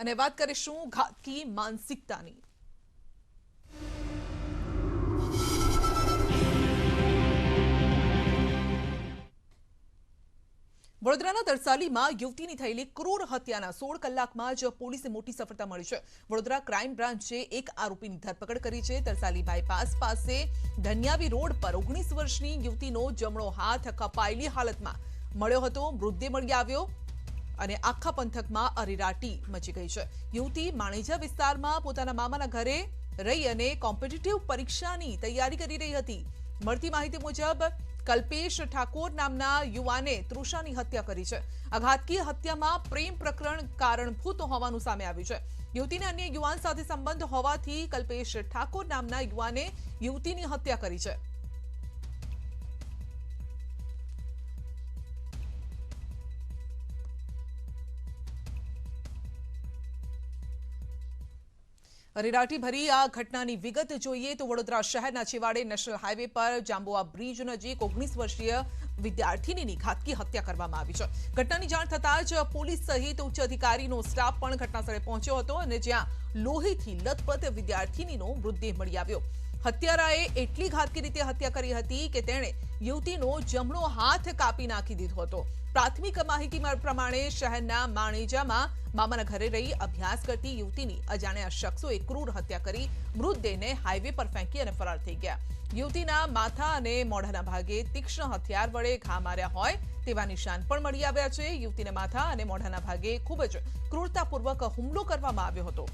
અને વાત કરીશું ઘાતકી માનસિકતાની। વડોદરાના તરસાલીમાં યુવતીની થયેલી ક્રૂર હત્યાના 16 કલાકમાં જ પોલીસને મોટી સફળતા મળી છે। વડોદરા ક્રાઇમ બ્રાન્ચે એક આરોપીની ધરપકડ કરી છે। તરસાલી બાયપાસ પાસે ધન્યાવી રોડ પર 19 વર્ષની યુવતીનો જમણો હાથ કપાયેલી હાલતમાં મળ્યો હતો। મૃતદેહ મળી આવ્યો અને આખા પંથકમાં અરેરાટી મચી ગઈ છે। યુવતી માણેજા વિસ્તારમાં પોતાના મામાના ઘરે રહી અને કોમ્પિટિટિવ પરીક્ષાની તૈયારી કરી રહી હતી। મળતી માહિતી મુજબ કલ્પેશ ઠાકોર નામના યુવાને તૃષાની હત્યા કરી છે। આ ઘાતકી હત્યામાં પ્રેમ પ્રકરણ કારણભૂત હોવાનું સામે આવ્યું છે। યુવતીને અન્ય યુવાન સાથે સંબંધ હોવાથી કલ્પેશ ઠાકોર નામના યુવાને યુવતીની હત્યા કરી છે। અરેરાટી ભરી આ ઘટનાની વિગત જોઈએ તો વડોદરા શહેરના છેવાડે નેશનલ હાઈવે પર જાંબુઆ બ્રિજ નજીક 19 વર્ષીય વિદ્યાર્થીનીની ઘાતકી હત્યા કરવામાં આવી છે। ઘટનાની જાણ થતાં જ પોલીસ સહિત ઉચ્ચ અધિકારીનો સ્ટાફ પણ ઘટનાસ્થળે પહોંચ્યો હતો અને જ્યાં લોહીથી લથપથ વિદ્યાર્થીનીનો મૃતદેહ મળી આવ્યો। હત્યારાએ એટલી ઘાતકી રીતે હત્યા કરી હતી કે તેણે યુવતીનો જમણો હાથ કાપી નાખી દીધો હતો। પ્રાથમિક માહિતી પ્રમાણે શહેરના માણેજામાં મામાના ઘરે રહી અભ્યાસ કરતી યુવતીની અજાણ્યા શખ્સોએ ક્રૂર હત્યા કરી મૃતદેહને હાઈવે પર ફેંકી અને ફરાર થઈ ગયા। યુવતીના માથા અને મોઢાના ભાગે તીક્ષ્ણ હથિયાર વડે ઘા માર્યા હોય તેવા નિશાન પણ મળી આવ્યા છે। યુવતીના માથા અને મોઢાના ભાગે ખૂબ જ ક્રૂરતાપૂર્વક હુમલો કરવામાં આવ્યો હતો।